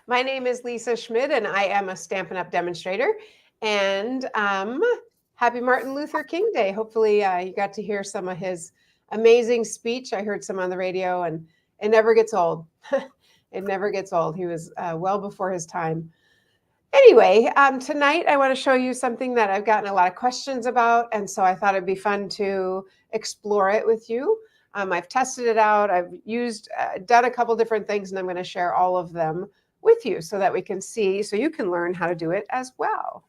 My name is Lisa Schmidt, and I am a Stampin' Up! Demonstrator. And happy Martin Luther King Day. Hopefully you got to hear some of his amazing speech. I heard some on the radio, and it never gets old. It never gets old. He was well before his time. Anyway, tonight I want to show you something that I've gotten a lot of questions about, and so I thought it'd be fun to explore it with you. I've tested it out. I've done a couple different things, and I'm going to share all of them with you so that we can see, so you can learn how to do it as well.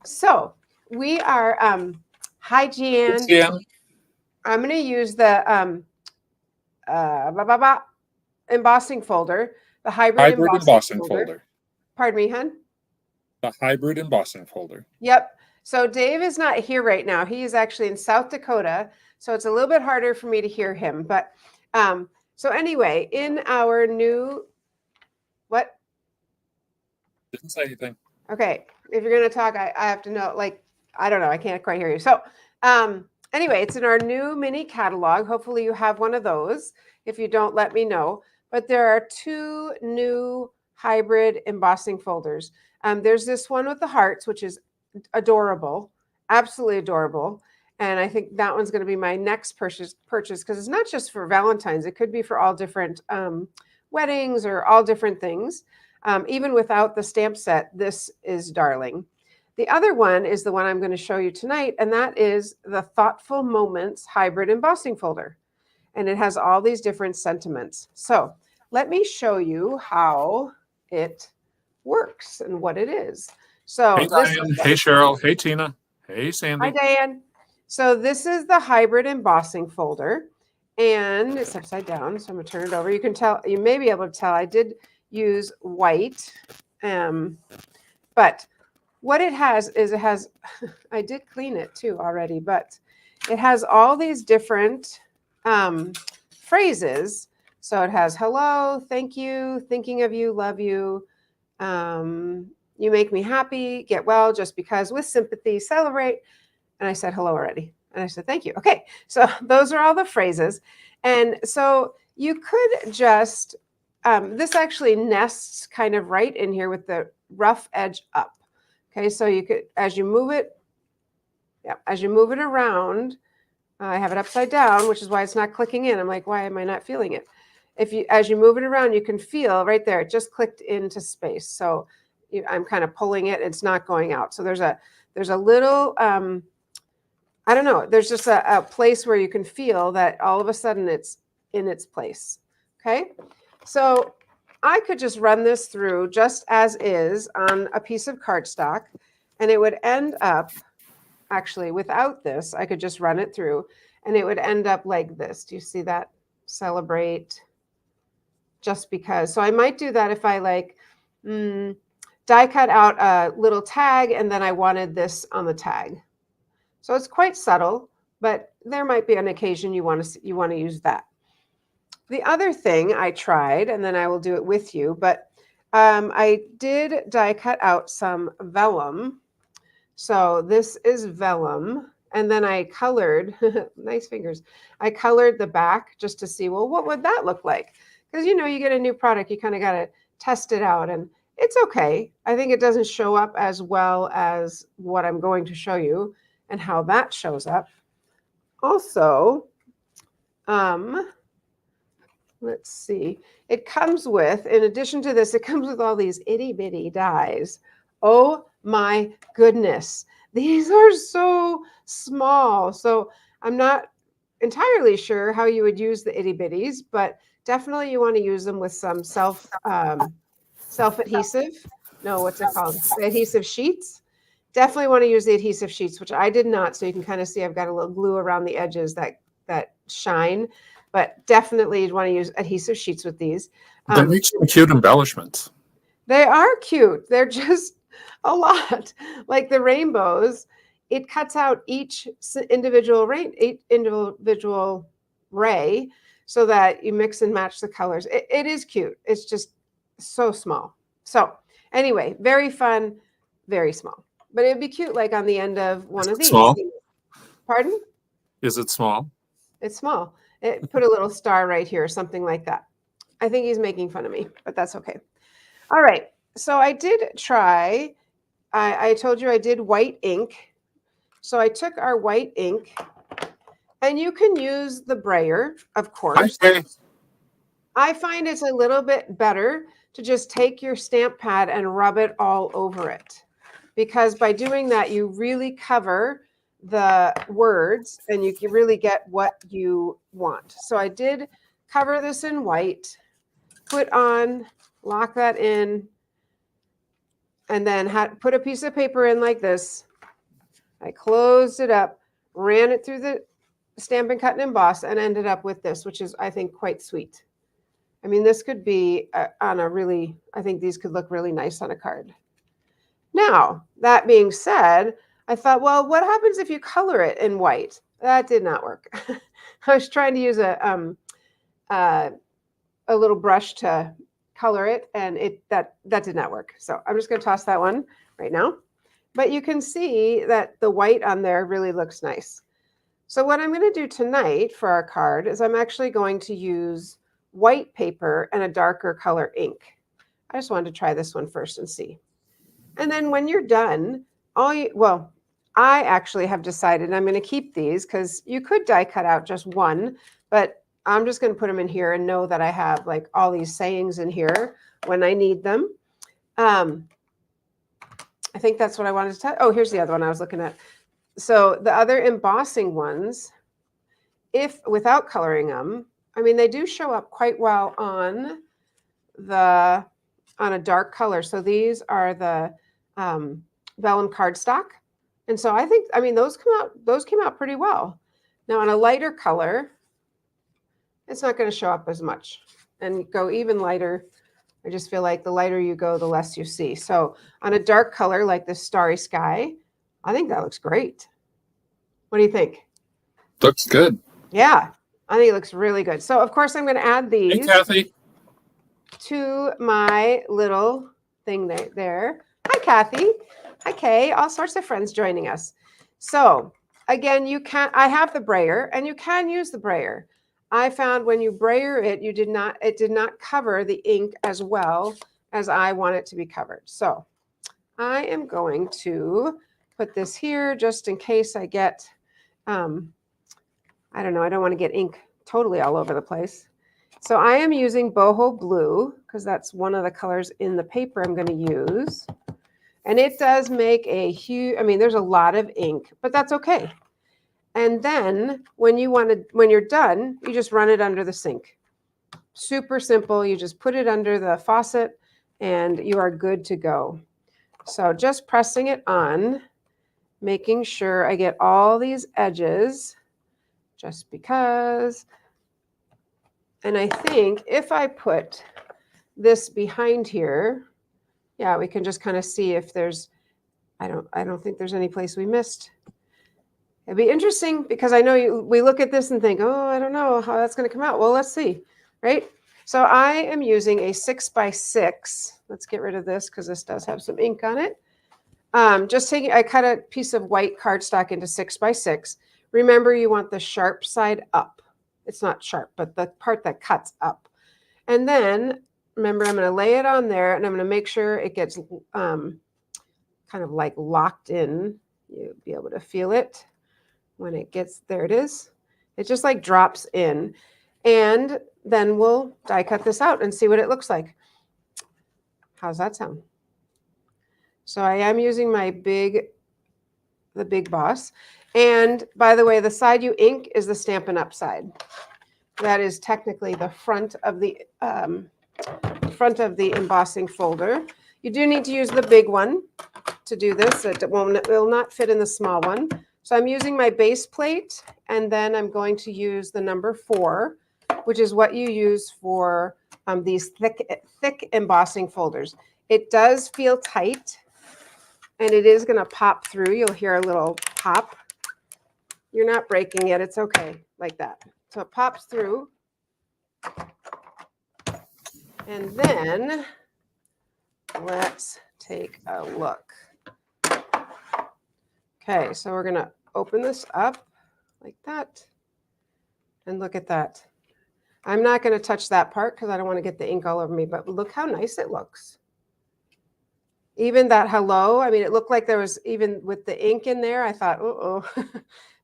So we are hygiene. I'm going to use the embossing folder, the hybrid embossing folder. Pardon me, hon? The hybrid embossing folder. Yep. So Dave is not here right now. He is actually in South Dakota, so it's a little bit harder for me to hear him. But so anyway, in our new what? Didn't say anything. Okay. If you're going to talk, I have to know, like, I don't know. I can't quite hear you. So anyway, it's in our new mini catalog. Hopefully you have one of those. If you don't, let me know. But there are two new hybrid embossing folders. There's this one with the hearts, which is adorable, absolutely adorable. And I think that one's going to be my next purchase because it's not just for Valentine's. It could be for all different weddings or all different things. Even without the stamp set, this is darling. The other one is the one I'm going to show you tonight, and that is the Thoughtful Moments Hybrid Embossing Folder. And it has all these different sentiments. So let me show you how it works and what it is. So hey, Diane. Hey, Cheryl. Hey, Tina. Hey, Sandy. Hi, Diane. So this is the hybrid embossing folder, and it's upside down. So I'm going to turn it over. You can tell, you may be able to tell I did use white, but what it has is I did clean it too already, but it has all these different phrases. So it has hello, thank you, thinking of you, love you, you make me happy, get well just because, with sympathy, celebrate. And I said hello already. And I said, thank you. Okay. So those are all the phrases. And so you could just, this actually nests kind of right in here with the rough edge up. Okay. So you could, as you move it around, I have it upside down, which is why it's not clicking in. I'm like, why am I not feeling it? As you move it around, you can feel right there, it just clicked into space. So I'm kind of pulling it, it's not going out. So there's a little, I don't know, there's just a place where you can feel that all of a sudden it's in its place. Okay. So I could just run this through just as is on a piece of cardstock, and it would end up, actually without this, I could just run it through and it would end up like this. Do you see that? Celebrate just because. So I might do that if I like die cut out a little tag and then I wanted this on the tag. So it's quite subtle, but there might be an occasion you want to use that. The other thing I tried, and then I will do it with you, but I did die cut out some vellum. So this is vellum, and then I colored, nice fingers, I colored the back just to see, well, what would that look like? Because, you know, you get a new product, you kind of got to test it out, and it's okay. I think it doesn't show up as well as what I'm going to show you and how that shows up. Also, let's see, it comes with, in addition to this, it comes with all these itty bitty dies. Oh my goodness. These are so small. So I'm not entirely sure how you would use the itty bitties, but definitely you want to use them with some self-adhesive. No, what's it called? The adhesive sheets. Definitely want to use the adhesive sheets, which I did not. So you can kind of see I've got a little glue around the edges that shine, but definitely you'd want to use adhesive sheets with these. They make some cute embellishments. They are cute. They're just a lot. Like the rainbows, it cuts out each individual ray so that you mix and match the colors. It is cute. It's just so small. So anyway, very fun, very small. But it'd be cute like on the end of one of these. Small? Pardon? Is it small? It's small. It put a little star right here, something like that. I think he's making fun of me, but that's okay. All right. so I did try, I told you I did white ink. So I took our white ink, and you can use the brayer, of course. Okay. I find it's a little bit better to just take your stamp pad and rub it all over it, because by doing that, you really cover the words and you can really get what you want. So I did cover this in white, put on, lock that in, and then put a piece of paper in like this. I closed it up, ran it through the Stampin' Cut and Emboss, and ended up with this, which is, I think, quite sweet. I mean, this could be on a really, I think these could look really nice on a card. Now, that being said, I thought, well, what happens if you color it in white? That did not work. I was trying to use a little brush to color it, and that did not work. So I'm just going to toss that one right now. But you can see that the white on there really looks nice. So what I'm going to do tonight for our card is I'm actually going to use white paper and a darker color ink. I just wanted to try this one first and see. And then when you're done, well, I actually have decided I'm going to keep these because you could die cut out just one, but I'm just going to put them in here and know that I have like all these sayings in here when I need them. I think that's what I wanted to tell. Oh, here's the other one I was looking at. So the other embossing ones, if without coloring them, I mean, they do show up quite well on a dark color. So these are the vellum cardstock. And so I think, I mean, those came out pretty well. Now on a lighter color, it's not going to show up as much, and go even lighter. I just feel like the lighter you go, the less you see. So on a dark color like this Starry Sky, I think that looks great. What do you think? Looks good. Yeah, I think it looks really good. So of course I'm going to add Hey, these Kathy. to my little thing there. Hi, Kathy. Hi, Kay. All sorts of friends joining us. So again, I have the brayer, and you can use the brayer. I found when you brayer it, it did not cover the ink as well as I want it to be covered. So I am going to put this here just in case I get, I don't know, I don't want to get ink totally all over the place. So I am using boho blue because that's one of the colors in the paper I'm going to use. And it does make a huge, I mean, there's a lot of ink, but that's okay. And then when you're done, you just run it under the sink. Super simple. You just put it under the faucet and you are good to go. So just pressing it on, making sure I get all these edges just because. And I think if I put this behind here, yeah, we can just kind of see if there's, I don't think there's any place we missed. It'd be interesting because I know we look at this and think, oh, I don't know how that's going to come out. Well, let's see, right? So I am using a 6x6. Let's get rid of this because this does have some ink on it. I cut a piece of white cardstock into 6x6. Remember, you want the sharp side up. It's not sharp, but the part that cuts up. And then, remember, I'm going to lay it on there, and I'm going to make sure it gets kind of like locked in. You'll be able to feel it. When it gets, there it is. It just like drops in. And then we'll die cut this out and see what it looks like. How's that sound? So I am using the Big Boss. And by the way, the side you ink is the Stampin' Up side. That is technically the front of the embossing folder. You do need to use the big one to do this. It will not fit in the small one. So I'm using my base plate, and then I'm going to use the number 4, which is what you use for these thick embossing folders. It does feel tight, and it is going to pop through. You'll hear a little pop. You're not breaking it. It's okay, like that. So it pops through. And then let's take a look. Okay, so we're going to open this up like that. And look at that. I'm not going to touch that part because I don't want to get the ink all over me, but look how nice it looks. Even that hello, I mean, it looked like there was, even with the ink in there, I thought, uh-oh,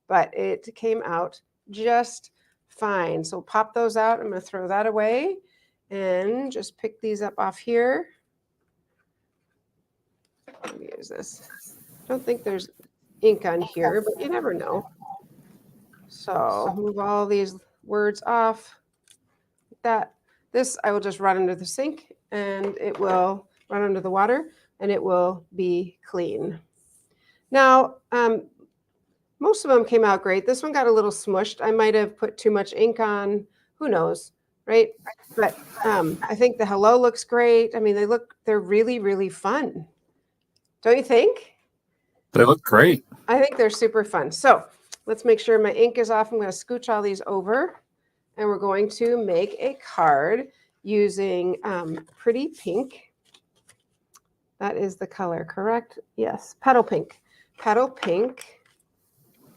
but it came out just fine. So pop those out. I'm going to throw that away and just pick these up off here. Let me use this. I don't think there's ink on here, but you never know. So move all these words off. That this I will just run under the sink, and it will run under the water, and it will be clean. Now, most of them came out great. This one got a little smushed. I might have put too much ink on. Who knows, right? But I think the hello looks great. I mean, they're really, really fun. Don't you think? They look great. I think they're super fun. So let's make sure my ink is off. I'm going to scooch all these over, and we're going to make a card using Pretty Pink. That is the color, correct? Yes, Petal Pink. Petal Pink.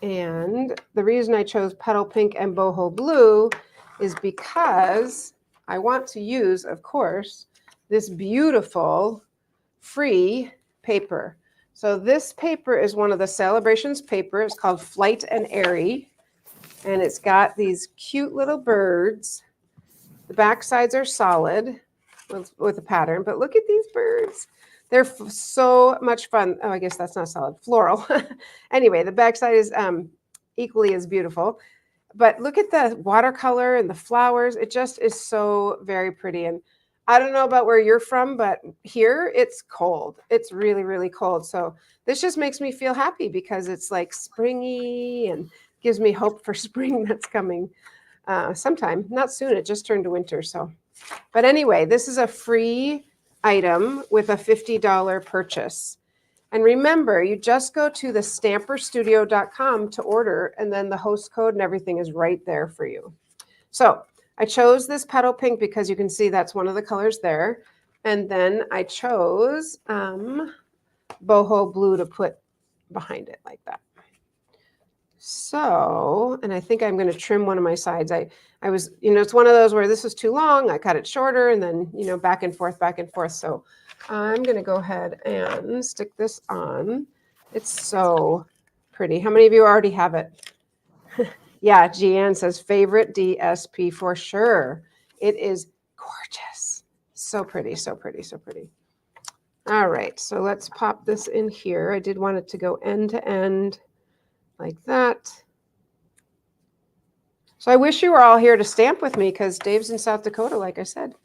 And the reason I chose Petal Pink and Boho Blue is because I want to use, of course, this beautiful free paper. So this paper is one of the Celebrations paper. It's called Flight and Airy. And it's got these cute little birds. The back sides are solid with a pattern, but look at these birds. They're so much fun. Oh, I guess that's not solid. Floral. Anyway, the backside is equally as beautiful. But look at the watercolor and the flowers. It just is so very pretty. And I don't know about where you're from, but here it's cold. It's really, really cold. So this just makes me feel happy because it's like springy and gives me hope for spring that's coming sometime. Not soon. It just turned to winter. So, but anyway, this is a free item with a $50 purchase. And remember, you just go to the stamperstudio.com to order, and then the host code and everything is right there for you. So I chose this Petal Pink because you can see that's one of the colors there. And then I chose Boho Blue to put behind it like that. So, and I think I'm going to trim one of my sides. I was, it's one of those where this was too long. I cut it shorter and then, back and forth, back and forth. So I'm going to go ahead and stick this on. It's so pretty. How many of you already have it? Yeah, Jeanne says favorite DSP for sure. It is gorgeous. So pretty, so pretty, so pretty. All right, so let's pop this in here. I did want it to go end to end like that. So I wish you were all here to stamp with me because Dave's in South Dakota, like I said.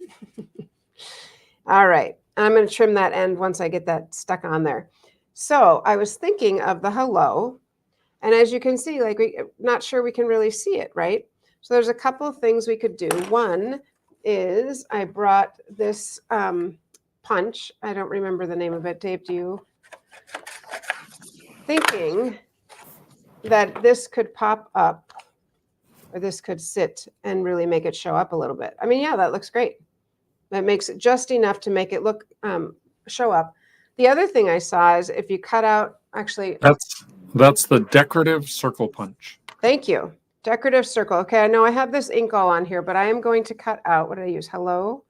All right, I'm going to trim that end once I get that stuck on there. So I was thinking of the hello. And as you can see, like not sure we can really see it, right? So there's a couple of things we could do. One is I brought this punch. I don't remember the name of it. Dave, do you? Thinking that this could pop up or this could sit and really make it show up a little bit. I mean, yeah, that looks great. That makes it just enough to make it look, show up. The other thing I saw is if you cut out, actually. That's the decorative circle punch. Thank you. Decorative circle. Okay, I know I have this ink all on here, but I am going to cut out, what did I use? Hello?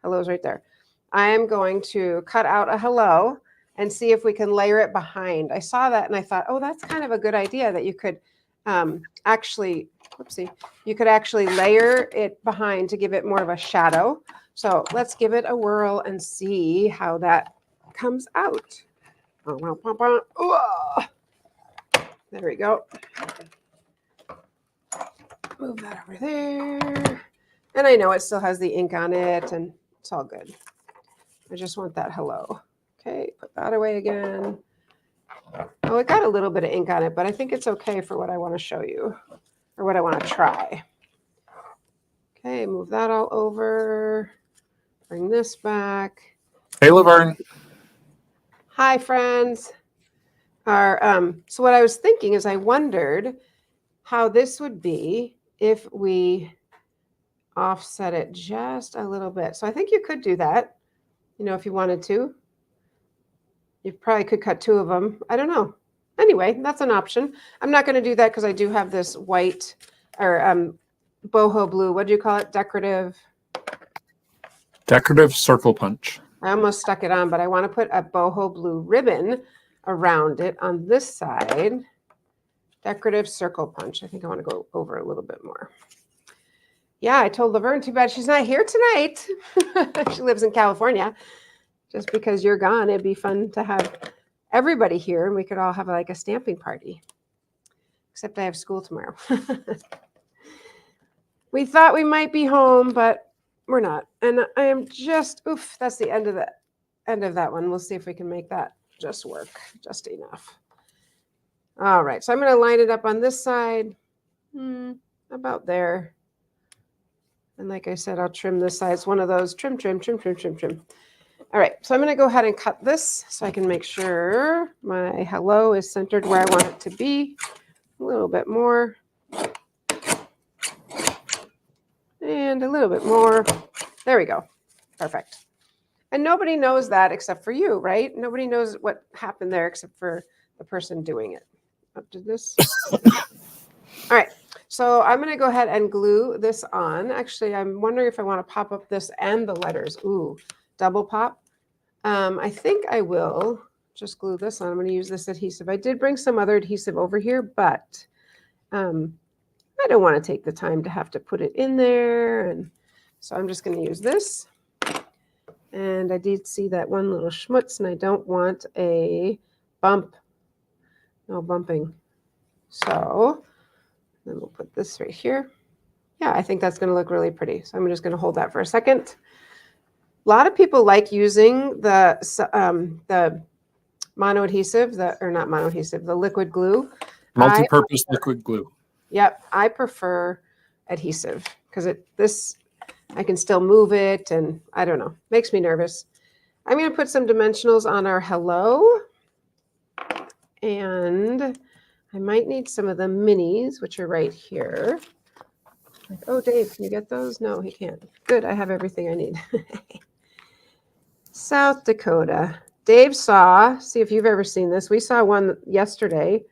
Hello's right there. I am going to cut out a hello and see if we can layer it behind. I saw that and I thought, oh, that's kind of a good idea that you could actually, whoopsie, you could actually layer it behind to give it more of a shadow. So let's give it a whirl and see how that comes out. There we go. Move that over there. And I know it still has the ink on it and it's all good. I just want that hello. Okay, put that away again. Oh, it got a little bit of ink on it, but I think it's okay for what I want to show you or what I want to try. Okay, move that all over. Bring this back. Hey, Laverne. Hi, friends. So what I was thinking is I wondered how this would be if we offset it just a little bit. So I think you could do that, if you wanted to. You probably could cut two of them. I don't know. Anyway, that's an option. I'm not going to do that because I do have this white or boho blue. What do you call it? Decorative circle punch. I almost stuck it on, but I want to put a boho blue ribbon around it on this side. Decorative circle punch. I think I want to go over a little bit more. Yeah, I told Laverne, too bad she's not here tonight. She lives in California. Just because you're gone, it'd be fun to have everybody here and we could all have like a stamping party. Except I have school tomorrow. We thought we might be home, but we're not. And I am just, oof, that's the end of that one. We'll see if we can make that just work just enough. All right, so I'm going to line it up on this side, about there. And like I said, I'll trim this side. It's one of those trim. All right, so I'm going to go ahead and cut this so I can make sure my hello is centered where I want it to be. A little bit more. And a little bit more. There we go. Perfect. And nobody knows that except for you, right? Nobody knows what happened there except for the person doing it. Up to this. All right. So I'm going to go ahead and glue this on. Actually, I'm wondering if I want to pop up this and the letters. Ooh, double pop. I think I will just glue this on. I'm going to use this adhesive. I did bring some other adhesive over here, but I don't want to take the time to have to put it in there. And so I'm just going to use this. And I did see that one little schmutz, and I don't want a bump. No bumping. So then we'll put this right here. Yeah, I think that's going to look really pretty. So I'm just going to hold that for a second. A lot of people like using the mono adhesive, the liquid glue. Multi-purpose liquid glue. Yep, I prefer adhesive because I can still move it, and I don't know, makes me nervous. I'm going to put some dimensionals on our hello, and I might need some of the minis, which are right here. Like, oh, Dave, can you get those? No, he can't. Good, I have everything I need. South Dakota. Dave see if you've ever seen this. We saw one yesterday,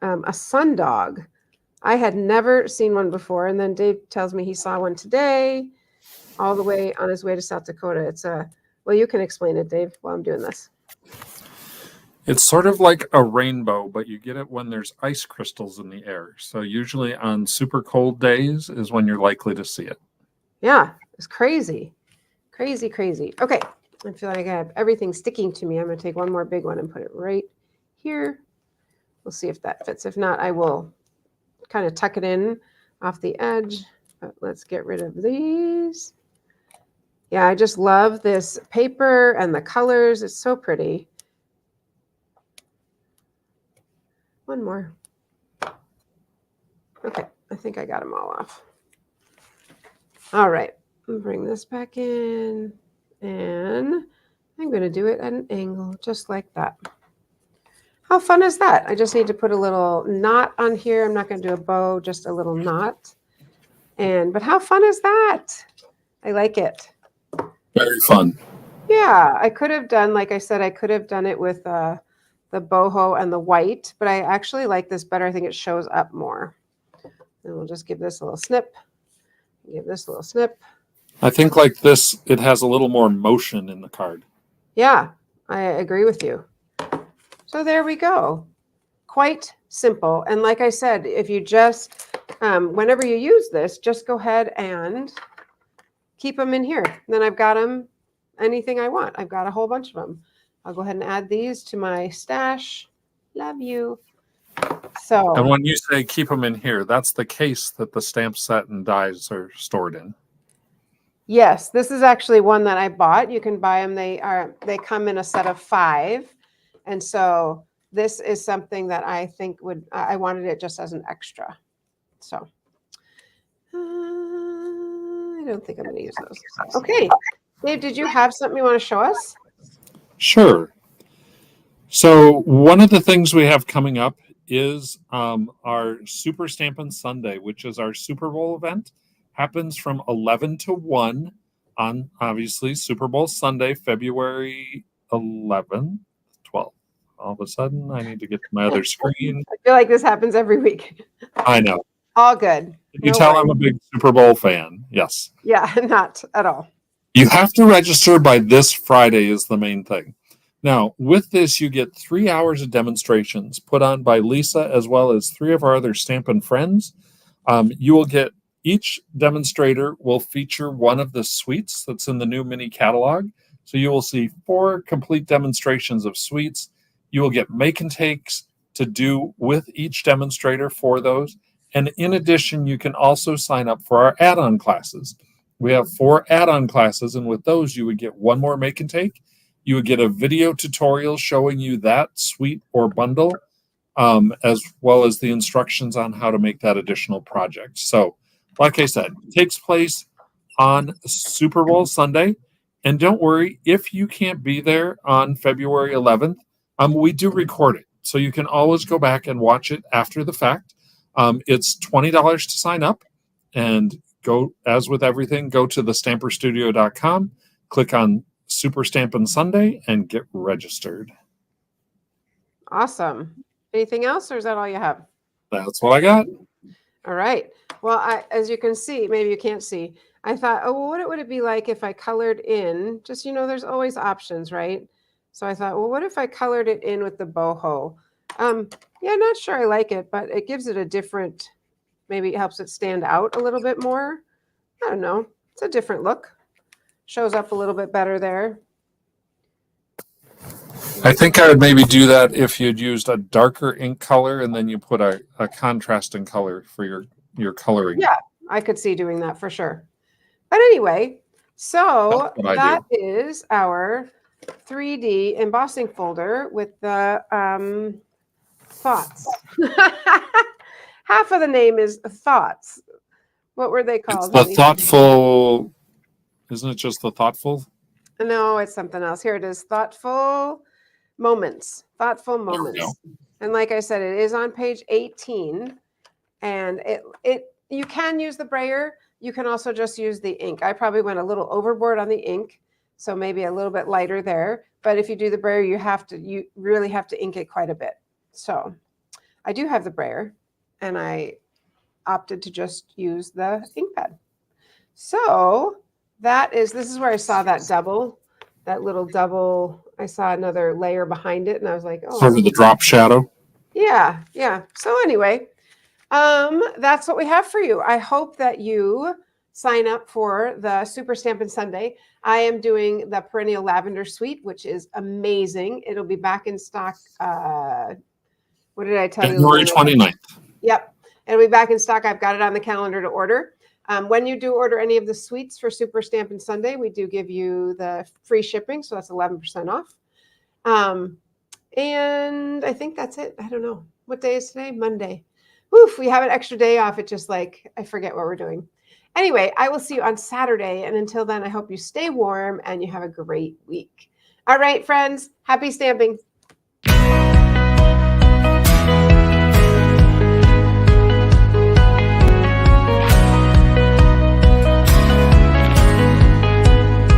a sundog. I had never seen one before, and then Dave tells me he saw one today, all the way on his way to South Dakota. It's well, you can explain it, Dave, while I'm doing this. It's sort of like a rainbow, but you get it when there's ice crystals in the air. So usually on super cold days is when you're likely to see it. Yeah, it's crazy. Crazy. Okay, I feel like I have everything sticking to me. I'm going to take one more big one and put it right here. We'll see if that fits. If not, I will kind of tuck it in off the edge, but let's get rid of these. Yeah, I just love this paper and the colors. It's so pretty. One more. Okay, I think I got them all off. All right, bring this back in, and I'm going to do it at an angle just like that. How fun is that? I just need to put a little knot on here. I'm not going to do a bow, just a little knot. But how fun is that? I like it. Very fun. Yeah, I could have done, like I said, I could have done it with the boho and the white, but I actually like this better. I think it shows up more. And we'll just give this a little snip. Give this a little snip. I think like this, it has a little more motion in the card. Yeah, I agree with you. So there we go. Quite simple. And like I said, if you just, whenever you use this, just go ahead and keep them in here. And then I've got them anything I want. I've got a whole bunch of them. I'll go ahead and add these to my stash. Love you. So. And when you say keep them in here, that's the case that the stamp set and dies are stored in. Yes, this is actually one that I bought. You can buy them. They come in a set of 5. And so this is something that I think I wanted it just as an extra. So I don't think I'm going to use those. Okay. Dave, did you have something you want to show us? Sure. So one of the things we have coming up is our Super Stampin' Sunday, which is our Super Bowl event. Happens from 11 to 1 on, obviously, Super Bowl Sunday, February 11th, 12th. All of a sudden, I need to get to my other screen. I feel like this happens every week. I know. All good. You tell I'm a big Super Bowl fan. Yes. Yeah, not at all. You have to register by this Friday is the main thing. Now, with this, you get 3 hours of demonstrations put on by Lisa as well as 3 of our other Stampin' friends. You will get each demonstrator will feature one of the suites that's in the new mini catalog. So you will see 4 complete demonstrations of suites. You will get make and takes to do with each demonstrator for those. And in addition, you can also sign up for our add-on classes. We have 4 add-on classes, and with those, you would get 1 more make and take. You would get a video tutorial showing you that suite or bundle, as well as the instructions on how to make that additional project. So, like I said, it takes place on Super Bowl Sunday. And don't worry, if you can't be there on February 11th, we do record it. So you can always go back and watch it after the fact. It's $20 to sign up. And go, as with everything, go to thestamperstudio.com, click on Super Stampin' Sunday, and get registered. Awesome. Anything else, or is that all you have? That's what I got. All right. Well, as you can see, maybe you can't see, I thought, oh, well, what would it be like if I colored in, just, there's always options, right? So I thought, well, what if I colored it in with the boho? Yeah, not sure I like it, but it gives it a different, maybe it helps it stand out a little bit more. I don't know. It's a different look. Shows up a little bit better there. I think I would maybe do that if you'd used a darker ink color and then you put a contrasting color for your coloring. Yeah, I could see doing that for sure. But anyway, so that is our 3D embossing folder with the thoughts. Half of the name is thoughts. What were they called? It's the thoughtful, isn't it just the thoughtful? No, it's something else. Here it is, thoughtful moments. Thoughtful moments. And like I said, it is on page 18. And you can use the brayer. You can also just use the ink. I probably went a little overboard on the ink, so maybe a little bit lighter there. But if you do the brayer, you really have to ink it quite a bit. So I do have the brayer, and I opted to just use the ink pad. So this is where I saw that little double. I saw another layer behind it, and I was like, oh. Sort of the drop shadow. Yeah, yeah. So anyway, that's what we have for you. I hope that you sign up for the Super Stampin' Sunday. I am doing the Perennial Lavender Suite, which is amazing. It'll be back in stock. What did I tell you? January 29th. Yep. It'll be back in stock. I've got it on the calendar to order. When you do order any of the suites for Super Stampin' Sunday, we do give you the free shipping. So that's 11% off. And I think that's it. I don't know. What day is today? Monday. Oof, we have an extra day off. It just I forget what we're doing. Anyway, I will see you on Saturday. And until then, I hope you stay warm and you have a great week. All right, friends, happy stamping.